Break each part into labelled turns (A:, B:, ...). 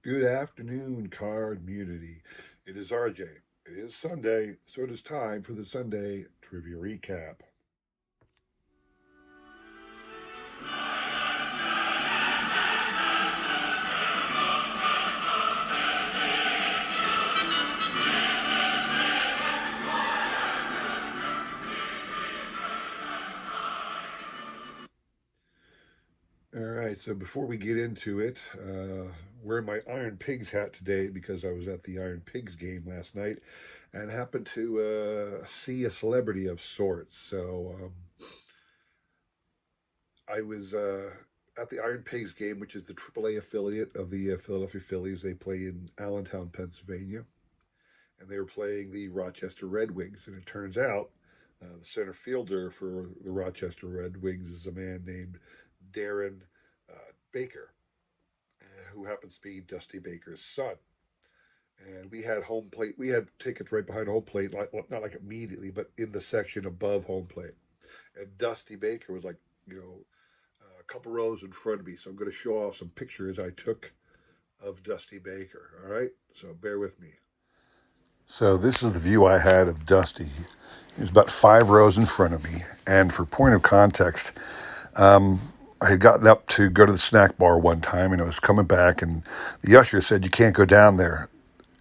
A: Good afternoon, card community. It is RJ. It is Sunday, so it is time for the Sunday Trivia Recap. All right, so before we get into it, wearing my Iron Pigs hat today because I was at the Iron Pigs game last night and happened to see a celebrity of sorts. So I was at the Iron Pigs game, which is the AAA affiliate of the Philadelphia Phillies. They play in Allentown, Pennsylvania, and they were playing the Rochester Red Wings. And it turns out the center fielder for the Rochester Red Wings is a man named Darren Baker, who happens to be Dusty Baker's son. And we had home plate. We had tickets right behind home plate, not like immediately, but in the section above home plate. And Dusty Baker was like, a couple rows in front of me. So I'm going to show off some pictures I took of Dusty Baker. All right, so bear with me. So this is the view I had of Dusty. He was about 5 rows in front of me. And for point of context, I had gotten up to go to the snack bar one time and I was coming back and the usher said, "You can't go down there."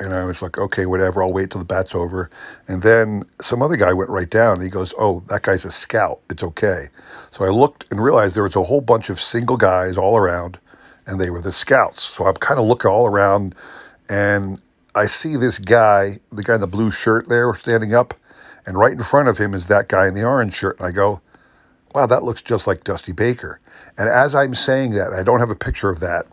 A: And I was like, "Okay, whatever, I'll wait till the bat's over." And then some other guy went right down and he goes, "Oh, that guy's a scout. It's okay." So I looked and realized there was a whole bunch of single guys all around and they were the scouts. So I'm kind of looking all around and I see this guy, the guy in the blue shirt there standing up, and right in front of him is that guy in the orange shirt. And I go, "Wow, that looks just like Dusty Baker." And as I'm saying that, I don't have a picture of that.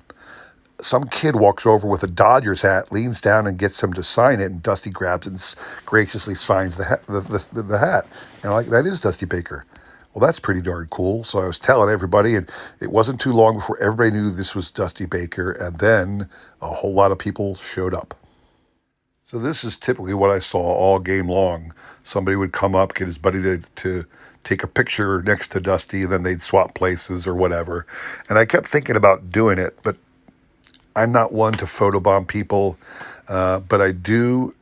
A: Some kid walks over with a Dodgers hat, leans down and gets him to sign it, and Dusty grabs it and graciously signs the hat. And I'm like, that is Dusty Baker. Well, that's pretty darn cool. So I was telling everybody, and it wasn't too long before everybody knew this was Dusty Baker, and then a whole lot of people showed up. So this is typically what I saw all game long. Somebody would come up, get his buddy to take a picture next to Dusty, and then they'd swap places or whatever. And I kept thinking about doing it, but I'm not one to photobomb people. But I do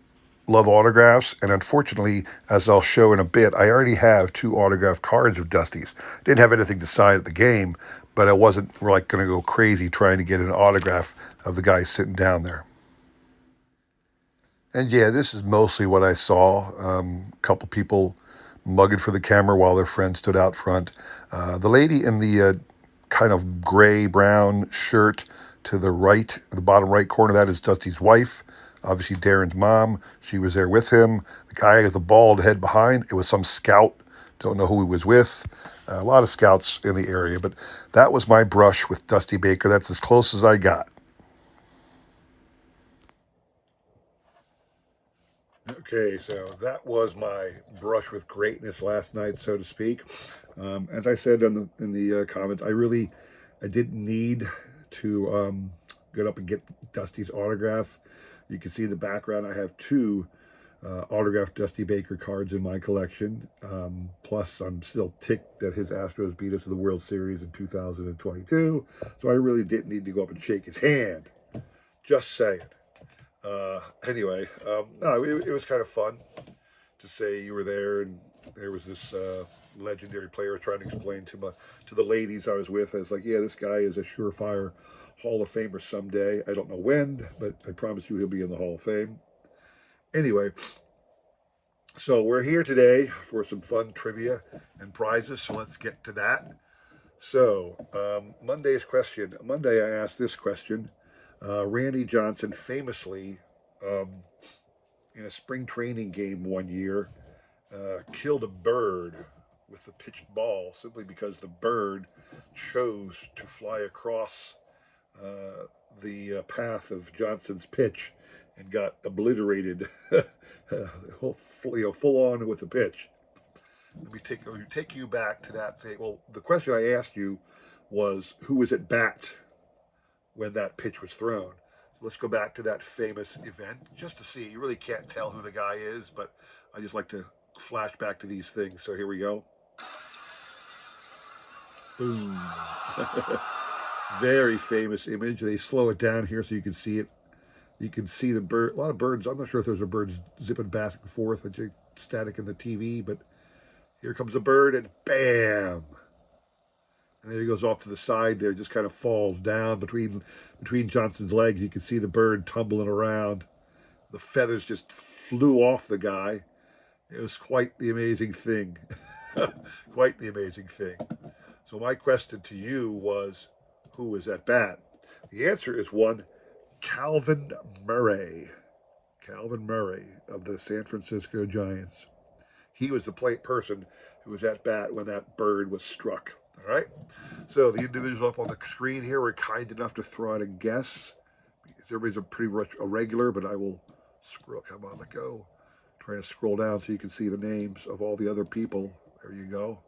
A: love autographs, and unfortunately, as I'll show in a bit, I already have 2 autographed cards of Dusty's. Didn't have anything to sign at the game, but I wasn't like going to go crazy trying to get an autograph of the guy sitting down there. And yeah, this is mostly what I saw. A couple people mugging for the camera while their friend stood out front. The lady in the kind of gray brown shirt to the right, the bottom right corner, that is Dusty's wife. Obviously, Darren's mom. She was there with him. The guy with the bald head behind, it was some scout. Don't know who he was with. A lot of scouts in the area, but that was my brush with Dusty Baker. That's as close as I got. Okay, so that was my brush with greatness last night, so to speak. As I said in the comments, I didn't need to get up and get Dusty's autograph. You can see the background. I have 2 autographed Dusty Baker cards in my collection. Plus, I'm still ticked that his Astros beat us to the World Series in 2022. So I really didn't need to go up and shake his hand. Just saying. Anyway, no, it was kind of fun to say you were there, and there was this legendary player trying to explain to the ladies I was with. I was like, yeah, this guy is a surefire Hall of Famer someday. I don't know when, but I promise you he'll be in the Hall of Fame. Anyway, so we're here today for some fun trivia and prizes. So let's get to that. So Monday's question. Monday I asked this question. Randy Johnson famously um, in a spring training game one year, killed a bird with a pitched ball simply because the bird chose to fly across the path of Johnson's pitch and got obliterated, full on with the pitch. Let me take you back to that thing. Well, the question I asked you was who was at bat when that pitch was thrown. Let's go back to that famous event just to see. You really can't tell who the guy is, but I just like to flash back to these things. So here we go. Boom. Very famous image. They slow it down here so you can see it. You can see the bird. A lot of birds. I'm not sure if there's a bird zipping back and forth, like static in the TV, but here comes a bird and bam! And then he goes off to the side there, just kind of falls down between Johnson's legs. You can see the bird tumbling around. The feathers just flew off the guy. It was quite the amazing thing. Quite the amazing thing. So my question to you was, who was at bat? The answer is one Calvin Murray. Calvin Murray of the San Francisco Giants. He was the person who was at bat when that bird was struck. All right. So the individuals up on the screen here were kind enough to throw out a guess. Everybody's a pretty much a regular, but I will scroll. Come on, let go. Try to scroll down so you can see the names of all the other people. There you go.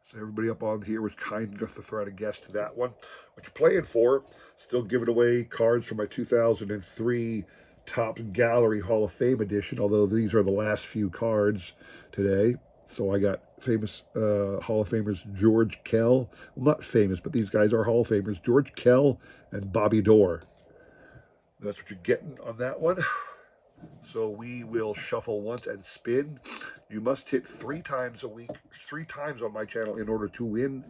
A: So everybody up on here was kind enough to throw out a guess to that one. What you're playing for, still giving away cards from my 2003 Top Gallery Hall of Fame edition, although these are the last few cards today. So I got famous Hall of Famers George Kell. Well, not famous, but these guys are Hall of Famers. George Kell and Bobby Doerr. That's what you're getting on that one. So we will shuffle once and spin. You must hit 3 times a week, 3 times on my channel in order to win.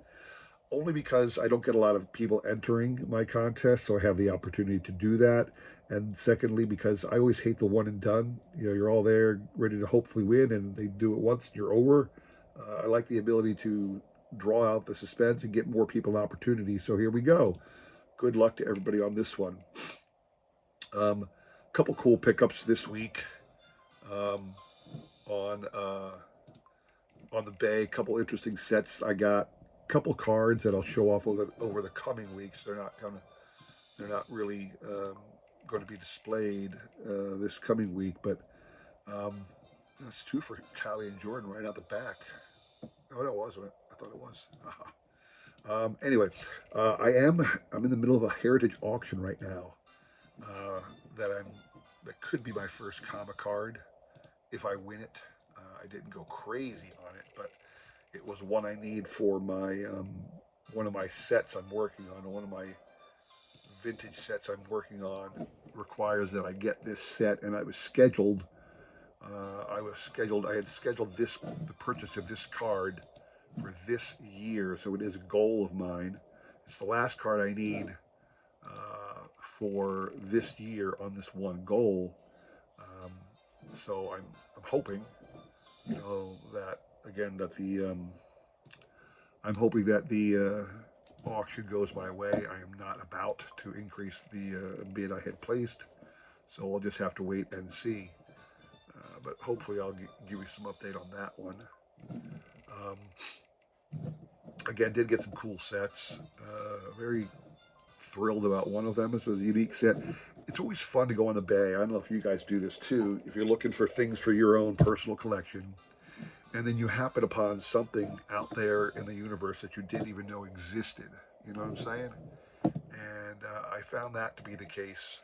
A: Only because I don't get a lot of people entering my contest, so I have the opportunity to do that. And secondly, because I always hate the one and done. You know, you're all there ready to hopefully win, and they do it once and you're over. I like the ability to draw out the suspense and get more people an opportunity. So here we go. Good luck to everybody on this one. Couple cool pickups this week on the bay. Couple interesting sets. I got a couple cards that I'll show off over the coming weeks. They're not really going to be displayed this coming week, but that's 2 for Callie and Jordan right out the back. Oh, no, it wasn't. I thought it was. Anyway, I'm in the middle of a heritage auction right now. That could be my first comic card if I win it. I didn't go crazy on it, but it was one I need for my one of my sets I'm working on. One of my vintage sets I'm working on requires that I get this set, and I was scheduled. I had scheduled the purchase of this card for this year, so it is a goal of mine. It's the last card I need for this year on this one goal. So I'm hoping, that again that the I'm hoping that the auction goes my way. I am not about to increase the bid I had placed, so we'll just have to wait and see. But hopefully I'll give you some update on that one. Again, did get some cool sets. Very thrilled about one of them. This was a unique set. It's always fun to go on the bay. I don't know if you guys do this too. If you're looking for things for your own personal collection, and then you happen upon something out there in the universe that you didn't even know existed. You know what I'm saying? And I found that to be the case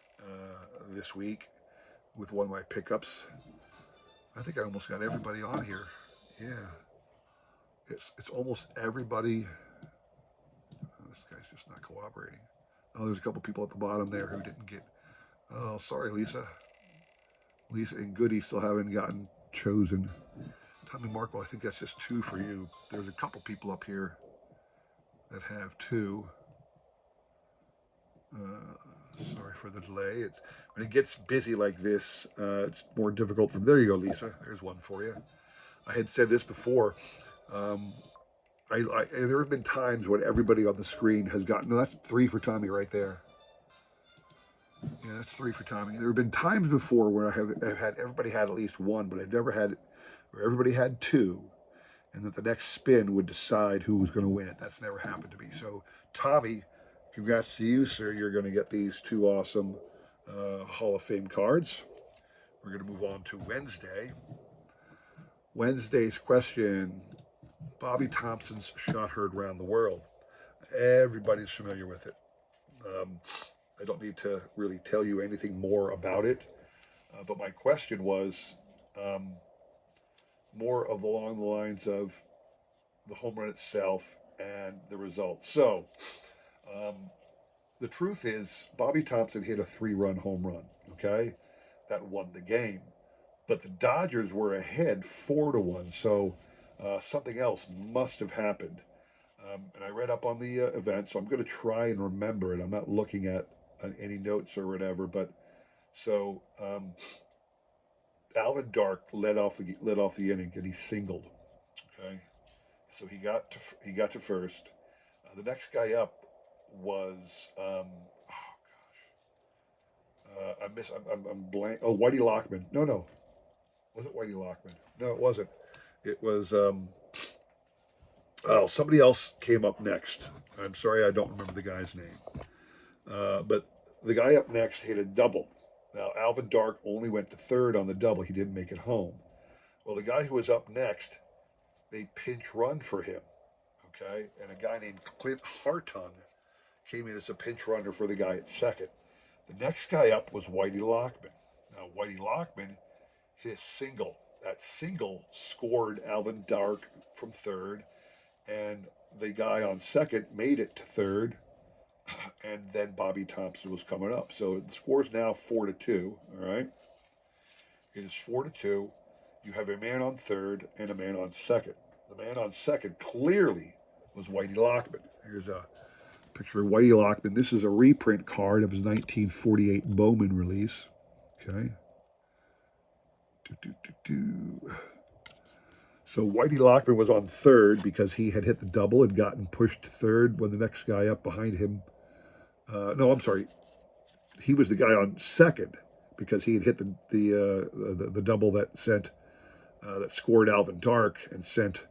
A: this week with one of my pickups. I think I almost got everybody on here. Yeah. It's almost everybody. Oh, this guy's just not cooperating. Oh, there's a couple people at the bottom there who didn't get. Oh, sorry, Lisa. Lisa and Goody still haven't gotten chosen. Tommy Markle, I think that's just 2 for you. There's a couple people up here that have 2. Sorry for the delay. When it gets busy like this, it's more difficult. There you go, Lisa. There's one for you. I had said this before. There have been times when everybody on the screen has gotten. No, that's 3 for Tommy right there. Yeah, that's 3 for Tommy. There have been times before where I've had everybody had at least 1, but I've never had where everybody had 2, and that the next spin would decide who was going to win it. That's never happened to me. So, Tommy, congrats to you, sir. You're going to get these 2 awesome Hall of Fame cards. We're going to move on to Wednesday. Wednesday's question: Bobby Thomson's shot heard around the world. Everybody's familiar with it. I don't need to really tell you anything more about it. But my question was more along the lines of the home run itself and the results. So Um, the truth is, Bobby Thompson hit a 3-run home run. Okay, that won the game. But the Dodgers were ahead 4-1, so something else must have happened. And I read up on the event, so I'm going to try and remember it. I'm not looking at any notes or whatever, but so Alvin Dark led off the inning, and he singled. Okay, so he got to first. The next guy up was I miss I'm blank. Oh, Whitey Lockman. No, was it Whitey Lockman? No, it wasn't. It was oh, somebody else came up next. I'm sorry, I don't remember the guy's name. But the guy up next hit a double. Now, Alvin Dark only went to third on the double. He didn't make it home. Well, the guy who was up next, they pinch run for him. Okay. And a guy named Clint Hartung came in as a pinch runner for the guy at second. The next guy up was Whitey Lockman. Now, Whitey Lockman hit a single. That single scored Alvin Dark from third, and the guy on second made it to third, and then Bobby Thompson was coming up. So the score is now 4-2. All right, it is 4-2. You have a man on third and a man on second. The man on second clearly was Whitey Lockman. Here's a picture of Whitey Lockman. This is a reprint card of his 1948 Bowman release. Okay. So Whitey Lockman was on third because he had hit the double and gotten pushed to third when the next guy up behind him. No, I'm sorry. He was the guy on second because he had hit the double that scored Alvin Dark and sent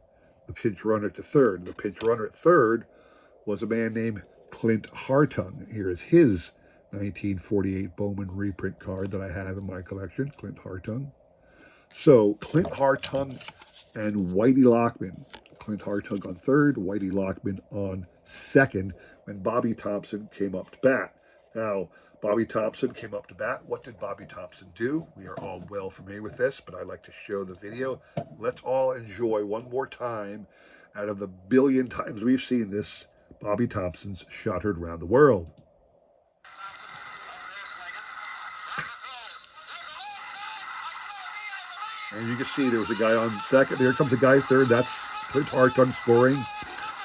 A: the pinch runner to third. The pinch runner at third was a man named Clint Hartung. Here is his 1948 Bowman reprint card that I have in my collection, Clint Hartung. So Clint Hartung and Whitey Lockman. Clint Hartung on third, Whitey Lockman on second when Bobby Thompson came up to bat. Now, Bobby Thompson came up to bat. What did Bobby Thompson do? We are all well familiar with this, but I like to show the video. Let's all enjoy one more time, out of the billion times we've seen this, Bobby Thompson's shot heard around the world. And you can see there was a guy on second. There comes a guy third. That's Clint Hartung scoring.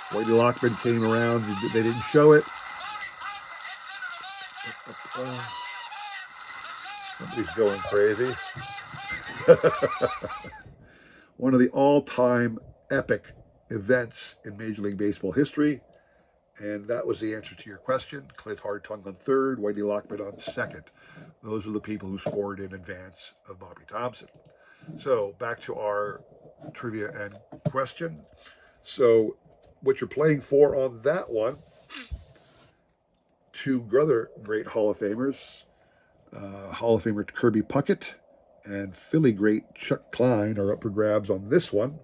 A: Whitey Lockman came around. They didn't show it. Somebody's going crazy. One of the all-time epic events in Major League Baseball history. And that was the answer to your question. Clint Hartung on third, Whitey Lockman on second. Those are the people who scored in advance of Bobby Thompson. So back to our trivia and question. So what you're playing for on that one, two other great Hall of Famers, Hall of Famer Kirby Puckett and Philly great Chuck Klein are up for grabs on this one.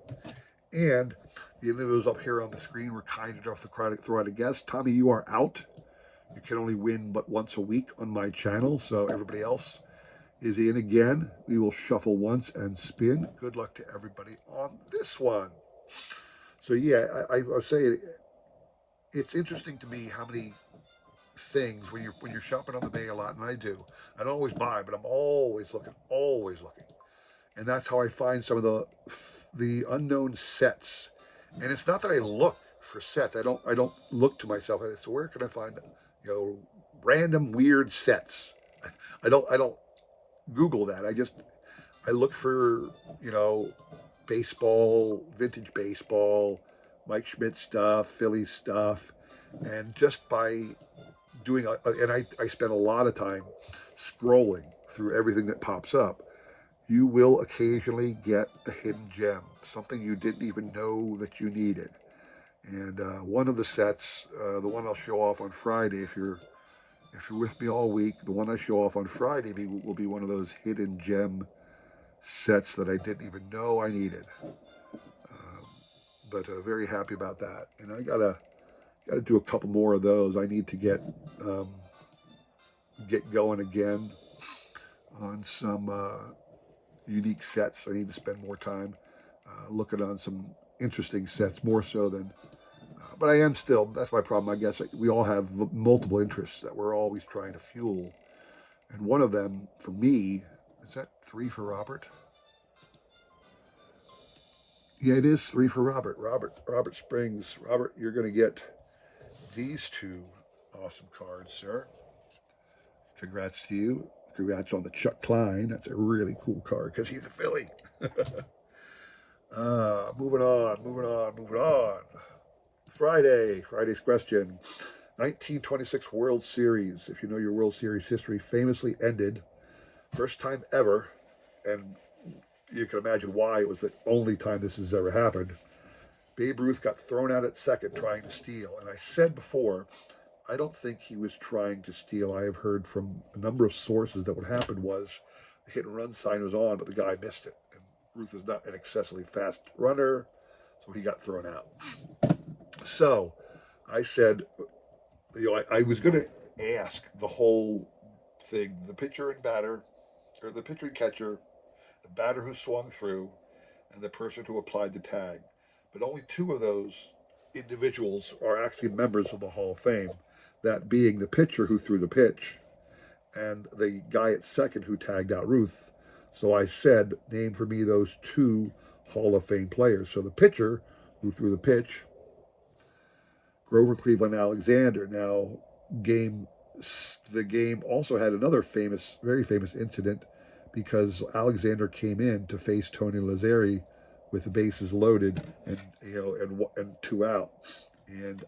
A: And the individuals up here on the screen were kind enough to throw out a guess. Tommy, you are out. You can only win but once a week on my channel, so everybody else is in again. We will shuffle once and spin. Good luck to everybody on this one. So yeah, I was saying, it's interesting to me how many things when you're shopping on the bay a lot, and I do. I don't always buy, but I'm always looking, and that's how I find some of the unknown sets. And it's not that I look for sets. I don't look to myself. So where can I find random weird sets? I don't Google that. I look for, baseball, vintage baseball, Mike Schmidt stuff, Philly stuff. And just by I spend a lot of time scrolling through everything that pops up, you will occasionally get a hidden gem, something you didn't even know that you needed. And one of the sets, the one I'll show off on Friday, if you're with me all week, the one I show off on Friday will be one of those hidden gem sets that I didn't even know I needed. But very happy about that. And I gotta do a couple more of those. I need to get going again on some unique sets. I need to spend more time looking on some interesting sets, more so than but I am still, that's my problem, I guess. We all have multiple interests that we're always trying to fuel. And one of them, for me, is that 3 for Robert? Yeah, it is 3 for Robert. Robert Springs. Robert, you're going to get these 2 awesome cards, sir. Congrats to you. Congrats on the Chuck Klein. That's a really cool card because he's a Philly. Moving on. Friday's question. 1926 World Series, if you know your World Series history, famously ended, first time ever, and you can imagine why. It was the only time this has ever happened. Babe Ruth got thrown out at second trying to steal. And I said before, I don't think he was trying to steal. I have heard from a number of sources that what happened was the hit and run sign was on, but the guy missed it. And Ruth is not an excessively fast runner, so he got thrown out. So I said, I was going to ask the whole thing, the pitcher and batter, or the pitcher and catcher, the batter who swung through, and the person who applied the tag. But only 2 of those individuals are actually members of the Hall of Fame, that being the pitcher who threw the pitch and the guy at second who tagged out Ruth. So I said, name for me those 2 Hall of Fame players. So the pitcher who threw the pitch, Grover Cleveland Alexander. Now, the game also had another very famous incident, because Alexander came in to face Tony Lazzeri with the bases loaded and 2 out. And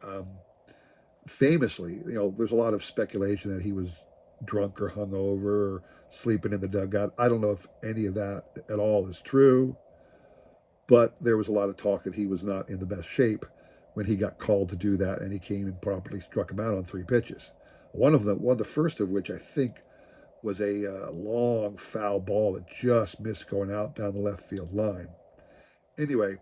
A: famously, there's a lot of speculation that he was drunk or hungover or sleeping in the dugout. I don't know if any of that at all is true, but there was a lot of talk that he was not in the best shape when he got called to do that, and he came and properly struck him out on 3 pitches. One of the first of which I think was a long foul ball that just missed going out down the left field line. Anyway,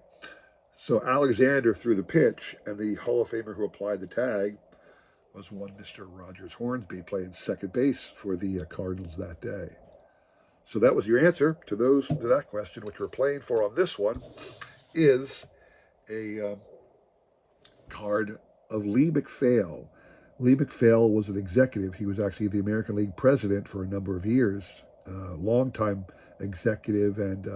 A: so Alexander threw the pitch, and the Hall of Famer who applied the tag was one Mr. Rogers Hornsby, playing second base for the Cardinals that day. So that was your answer to that question. What you're playing for on this one is a card of Lee MacPhail. Lee MacPhail was an executive. He was actually the American League president for a number of years, longtime executive and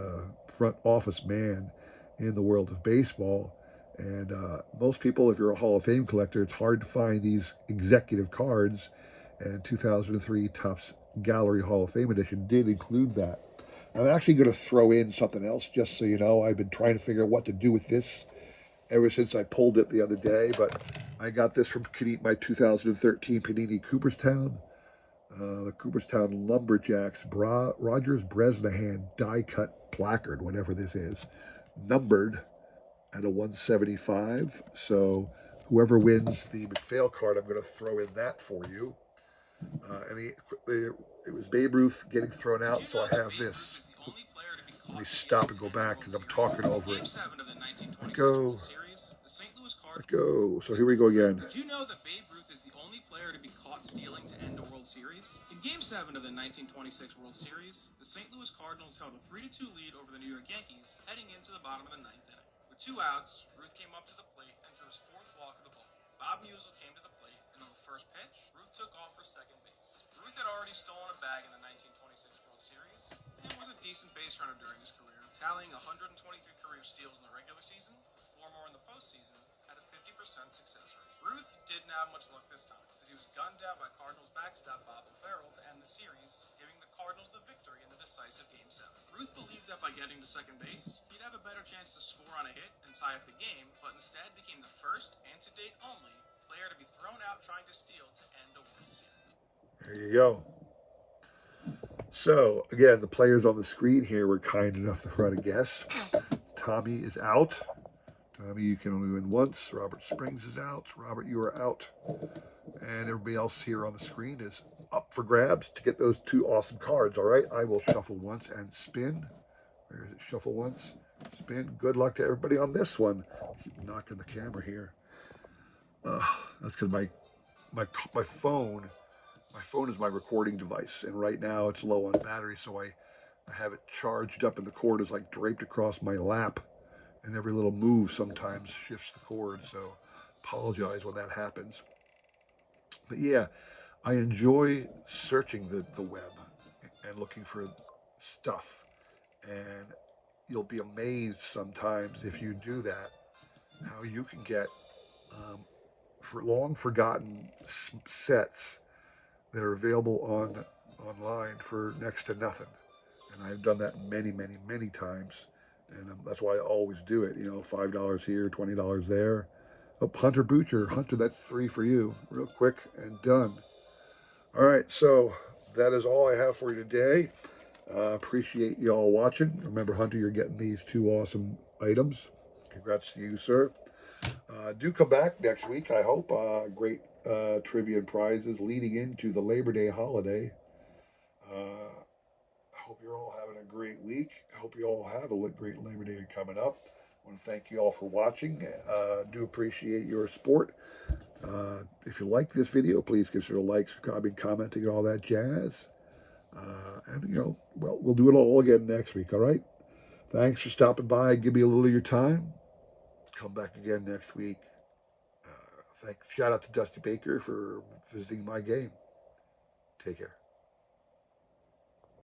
A: front office man in the world of baseball. And most people, if you're a Hall of Fame collector, it's hard to find these executive cards. And 2003 Topps Gallery Hall of Fame edition did include that. I'm actually going to throw in something else, just so you know. I've been trying to figure out what to do with this ever since I pulled it the other day, but I got this from my 2013 Panini Cooperstown. The Cooperstown Lumberjacks Rogers Bresnahan die-cut placard, whatever this is, numbered at a 175. So whoever wins the MacPhail card, I'm going to throw in that for you. It was Babe Ruth getting thrown out, so I have this. Let me stop and go back because I'm talking over it. Let go. Let go. So here we go again.
B: Did you know that Babe Ruth is the only player to be caught stealing to end a World Series? In Game 7 of the 1926 World Series, the St. Louis Cardinals held a 3-2 lead over the New York Yankees heading into the bottom of the 9th inning. With 2 outs, Ruth came up to the plate and drew his 4th walk of the ball. Bob Musial came to the plate, and on the first pitch, Ruth took off for second base. Ruth had already stolen a bag in the 1926 World Series and was a decent base runner during his career, tallying 123 career steals in the regular season, with 4 more in the postseason, at a 50% success rate. Ruth didn't have much luck this time, as he was gunned down by Cardinals backstop Bob O'Farrell to end the series, giving the Cardinals the victory in the decisive Game 7. Ruth believed that by getting to second base, he'd have a better chance to score on a hit and tie up the game, but instead became the first, and to date only, player to be thrown out trying to steal to end a World Series.
A: There you go. So, again, the players on the screen here were kind enough to try to guess. Tommy is out. Tommy, you can only win once. Robert Springs is out. Robert, you are out. And everybody else here on the screen is up for grabs to get those 2 awesome cards. All right, I will shuffle once and spin. Where is it? Shuffle once, spin. Good luck to everybody on this one. Keep knocking the camera here. That's because my phone is my recording device, and right now it's low on battery, so I have it charged up, and the cord is like draped across my lap, and every little move sometimes shifts the cord. So apologize when that happens. But yeah, I enjoy searching the web and looking for stuff. And you'll be amazed sometimes if you do that, how you can get for long forgotten sets that are available online for next to nothing. And I've done that many times, and that's why I always do it. $5 here, $20 there. Oh, Hunter Butcher, Hunter, that's free for you, real quick and done. All right, so that is all I have for you today. Appreciate you all watching. Remember, Hunter, you're getting these two awesome items. Congrats to you, sir. Do come back next week, I hope. Great trivia and prizes leading into the Labor Day holiday. I hope you're all having a great week. I hope you all have a great Labor Day coming up. I want to thank you all for watching. Do appreciate your support. If you like this video, please consider like, subscribing, commenting, and all that jazz. And, well, we'll do it all again next week, all right? Thanks for stopping by. Give me a little of your time. Come back again next week. Shout out to Dusty Baker for visiting my game. Take care.